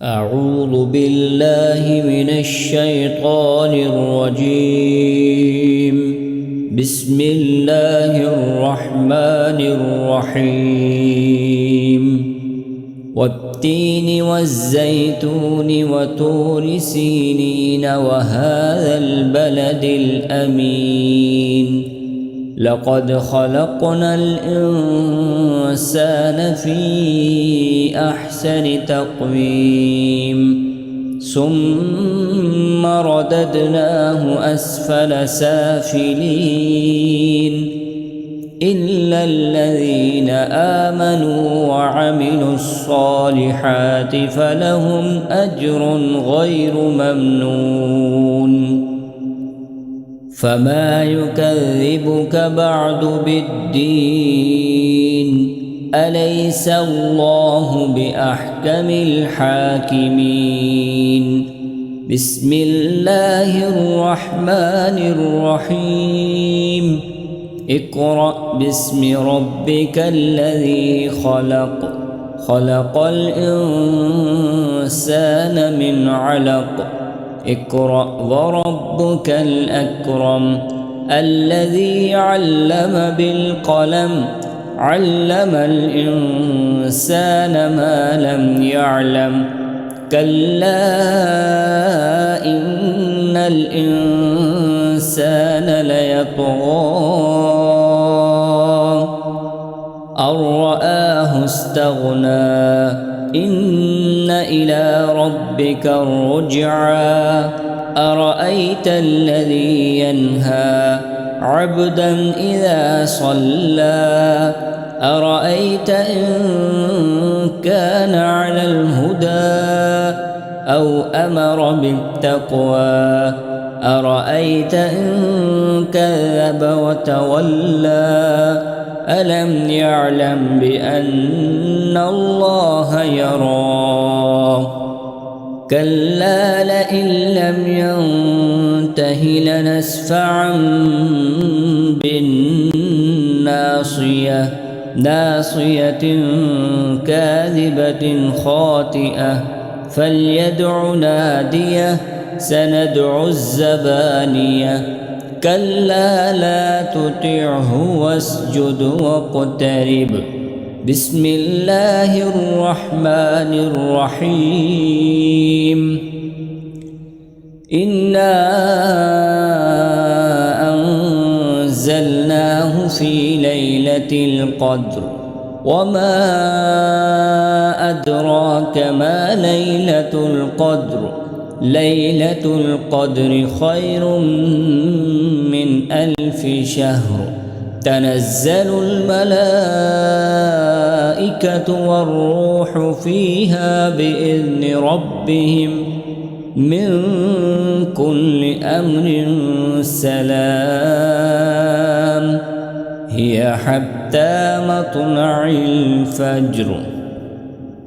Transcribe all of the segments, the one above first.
أعوذ بالله من الشيطان الرجيم. بسم الله الرحمن الرحيم. والتين والزيتون وطور سينين وهذا البلد الأمين. لقد خلقنا الإنسان في أحسن تقويم ثم رددناه أسفل سافلين إلا الذين آمنوا وعملوا الصالحات فلهم أجر غير ممنون. فما يكذبك بعد بالدين؟ أليس الله بأحكم الحاكمين؟ بسم الله الرحمن الرحيم. اقرأ باسم ربك الذي خلق. خلق الإنسان من علق. اقرأ وربك الأكرم الذي علم بالقلم. علم الإنسان ما لم يعلم. كلا إن الإنسان ليطغى أن رآه استغنى. إن إلى ربك الرجعى. أرأيت الذي ينهى عبدا إذا صلى. أرأيت إن كان على الهدى أو أمر بالتقوى. أرأيت إن كذب وتولى. ألم يعلم بأن الله يرى. كلا لئن لم ينته لنسفعا بالناصية. ناصية كاذبة خاطئة. فليدع ناديه. سندع الزبانية. كلا لا تطعه واسجد واقترب. بسم الله الرحمن الرحيم. إنا أنزلناه في ليلة القدر. وما أدراك ما ليلة القدر. ليلة القدر خير من 1000 شهر. تنزل الملائكة والروح فيها بإذن ربهم من كل أمر سلام. هي حتى مطلع الفجر.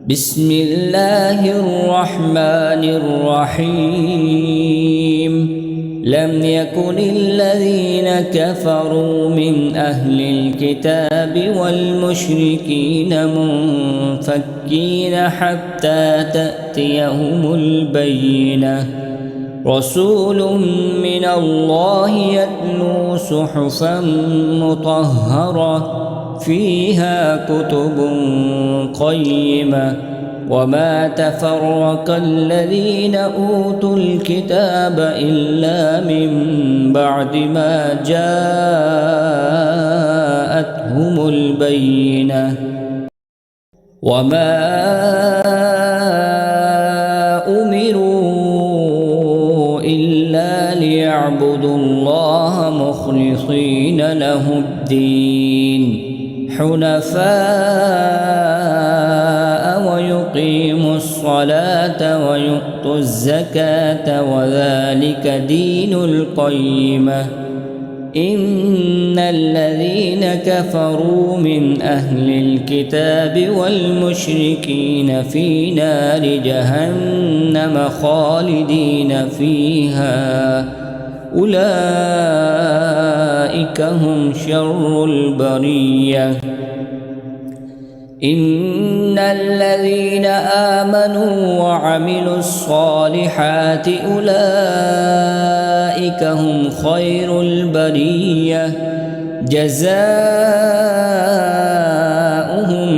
بسم الله الرحمن الرحيم. لم يكن الذين كفروا من أهل الكتاب والمشركين منفكين حتى تأتيهم البينة. رسول من الله يتلو صحفا مطهرة فيها كتب قيمة. وما تفرق الذين أوتوا الكتاب إلا من بعد ما جاءتهم البينة. وما أمروا إلا ليعبدوا الله مخلصين له الدين حنفاء ويقيموا الصلاة ويؤتوا الزكاة وذلك دين القيمة. إن الذين كفروا من أهل الكتاب والمشركين في نار جهنم خالدين فيها. أولئك هم شر البرية. إن الذين آمنوا وعملوا الصالحات أولئك هم خير البرية جزاؤهم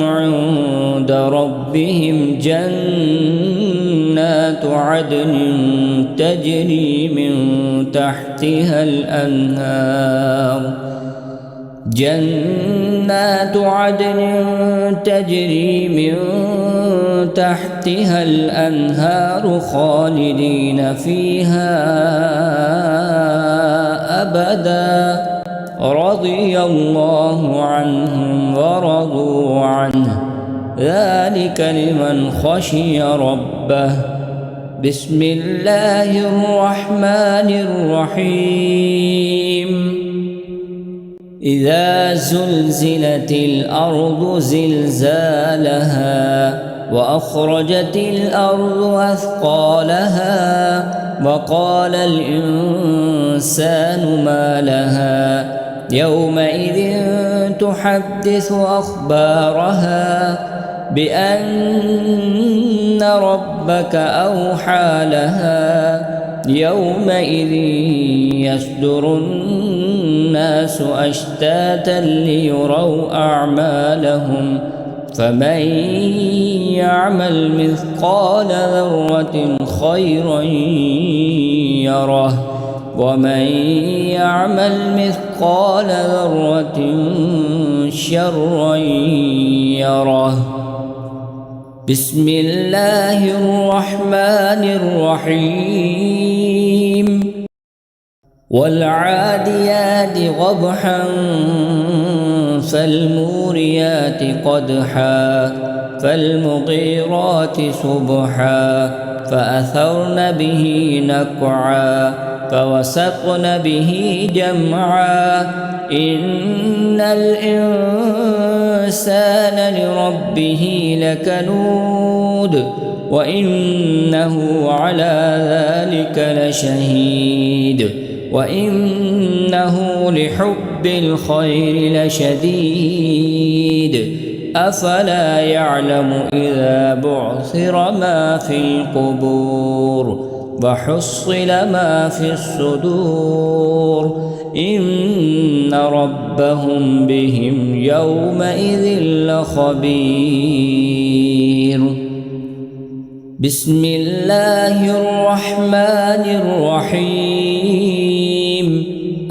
عند ربهم جنات عدن تجري من تحتها الأنهار جنات عدن تجري من تحتها الأنهار خالدين فيها أبدا رضي الله عنهم ورضوا عنه ذلك لمن خشي ربه. بسم الله الرحمن الرحيم. إذا زلزلت الأرض زلزالها وأخرجت الأرض أثقالها وقال الإنسان ما لها يومئذ تحدث أخبارها بأن ربك أوحى لها يومئذ يصدر الناس أشتاتا ليروا أعمالهم فمن يعمل مثقال ذرة خيرا يره ومن يعمل مثقال ذرة شرا يره. بسم الله الرحمن الرحيم. والعاديات ضبحا فالموريات قدحا فالمغيرات صبحا فأثرن به نقعا فوسطن به جمعا إن الإنسان لربه لكنود وإنه على ذلك لشهيد وإنه لحب الخير لشديد أفلا يعلم إذا بعثر ما في القبور وحصل ما في الصدور إن ربهم بهم يومئذ لخبير. بسم الله الرحمن الرحيم.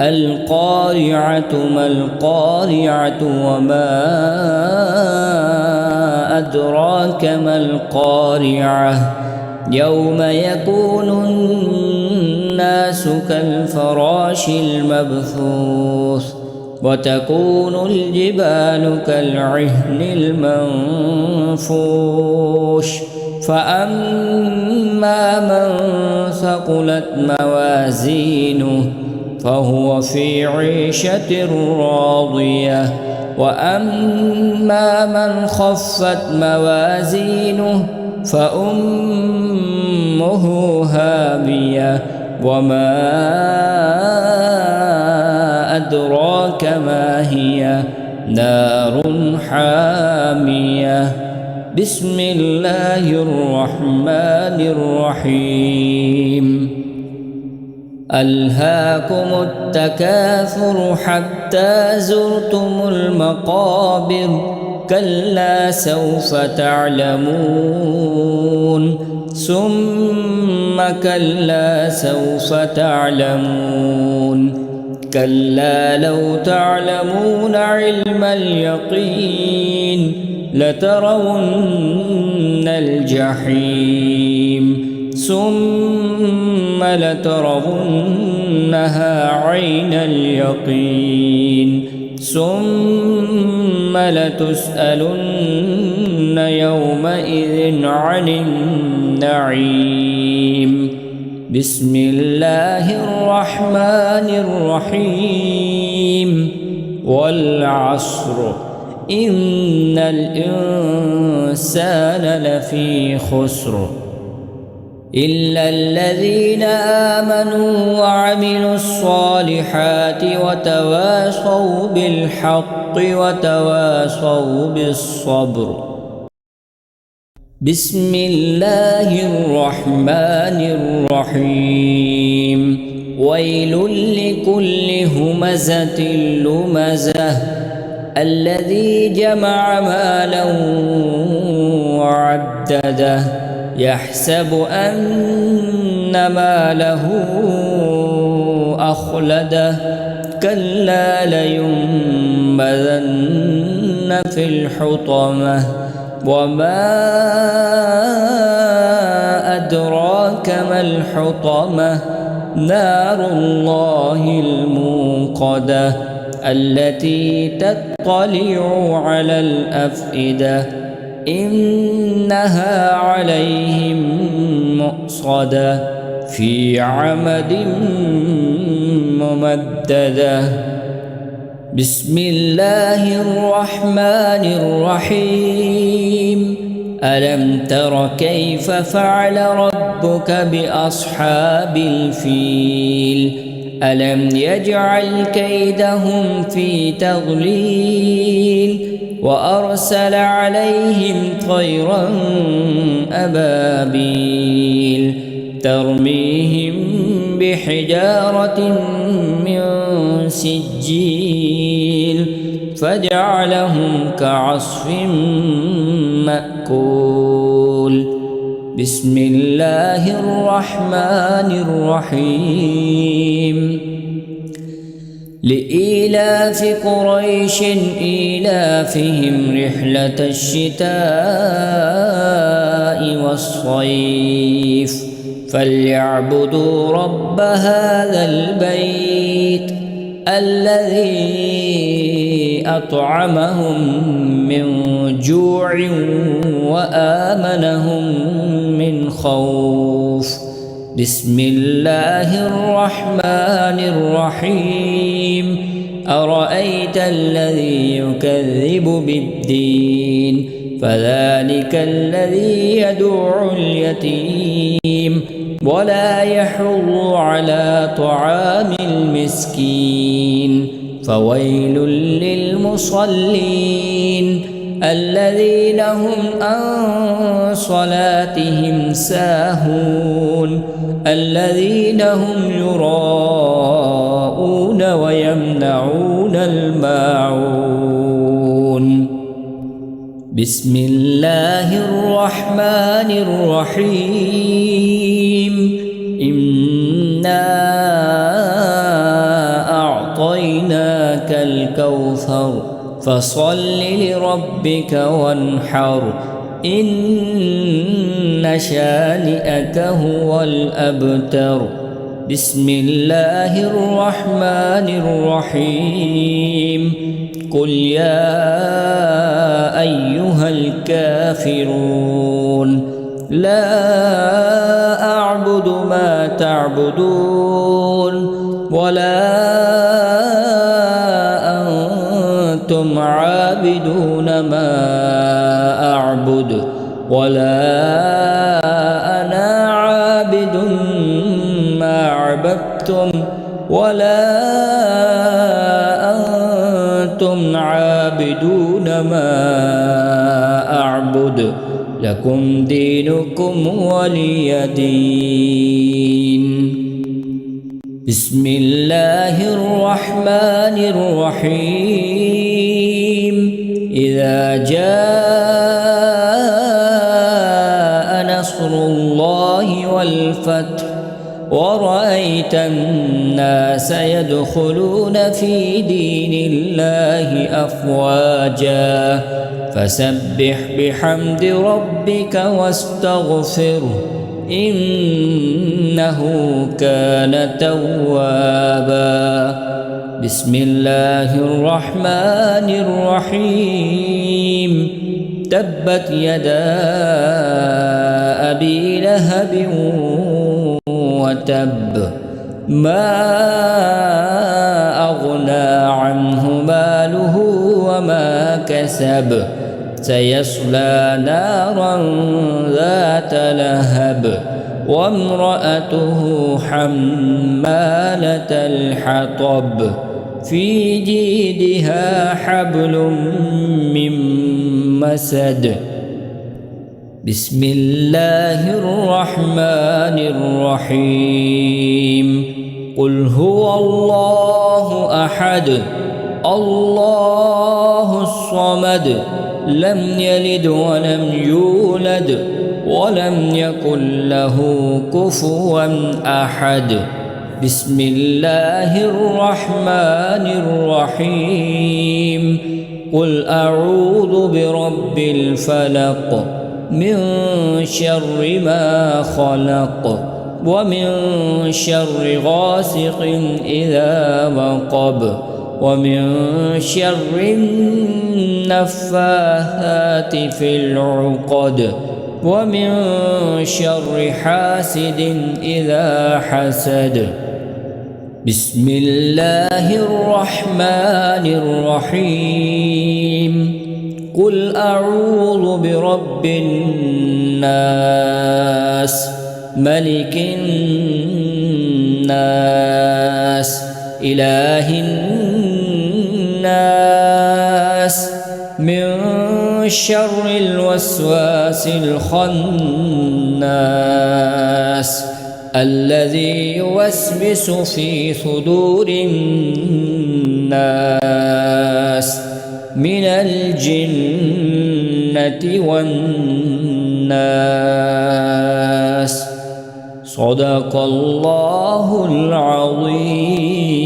القارعة ما القارعة وما أدراك ما القارعة يوم يكون الناس كالفراش المبثوث وتكون الجبال كالعهن المنفوش فأما من ثقلت موازينه فهو في عيشة راضية وأما من خفت موازينه فأمه هاوية وما أدراك ما هي نار حامية. بسم الله الرحمن الرحيم. ألهاكم التكاثر حتى زرتم المقابر كلا سوف تعلمون ثم كلا سوف تعلمون كلا لو تعلمون علم اليقين لترون الجحيم ثم لترونها عين اليقين ثم لتسألن يومئذ عن النعيم. بسم الله الرحمن الرحيم. والعصر إن الإنسان لفي خسر إلا الذين آمنوا وعملوا الصالحات وتواصوا بالحق وتواصوا بالصبر. بسم الله الرحمن الرحيم ويل لكل همزة لمزة الذي جمع مالا وعدده يحسب أن ماله أخلده كلا لينبذن في الحطمة وما أدراك ما الحطمة نار الله الموقدة التي تطلع على الأفئدة إنها عليهم مؤصدة في عمد ممددة بسم الله الرحمن الرحيم ألم تر كيف فعل ربك بأصحاب الفيل ألم يجعل كيدهم في تضليل وأرسل عليهم طيرا أبابيل ترميهم بحجارة من سجيل فجعلهم كعصف مأكول بسم الله الرحمن الرحيم لإيلاف قريش إيلافهم رحلة الشتاء والصيف فليعبدوا رب هذا البيت الذي أطعمهم من جوع وآمنهم من خوف بسم الله الرحمن الرحيم أرأيت الذي يكذب بالدين فذلك الذي يدعو اليتيم ولا يحض على طعام المسكين فويل للمصلين الذين هم عن صلاتهم ساهون الذين هم يراءون ويمنعون الماعون بسم الله الرحمن الرحيم إنا أعطيناك الكوثر فصل لربك وانحر إن شانئك هو الأبتر بسم الله الرحمن الرحيم قل يا أيها الكافرون لا أعبد ما تعبدون ولا أنتم عابدون ما أعبد ولا أنا عابد ما عبدتم ولا أنتم عابدون ما أعبد لكم دينكم ولي دين بسم الله الرحمن الرحيم إذا جاء نصر الله والفتح ورأيت الناس يدخلون في دين الله أفواجا فسبح بحمد ربك واستغفره إنه كان توابا بسم الله الرحمن الرحيم تبت يدا أبي لهب وتب ما أغنى عنه ماله وما كسب سيصلى نارا ذات لهب وامرأته حمالة الحطب في جيدها حبل من مسد بسم الله الرحمن الرحيم قل هو الله أحد الله الصمد لم يلد ولم يولد ولم يكن له كفوا أحد بسم الله الرحمن الرحيم قل أعوذ برب الفلق من شر ما خلق ومن شر غاسق إذا وقب ومن شر النفاثات في العقد ومن شر حاسد إذا حسد بسم الله الرحمن الرحيم قل أعوذ برب الناس ملك الناس إله الناس من شر الوسواس الخناس الذي يوسوس في صدور الناس من الجنة والناس صدق الله العظيم.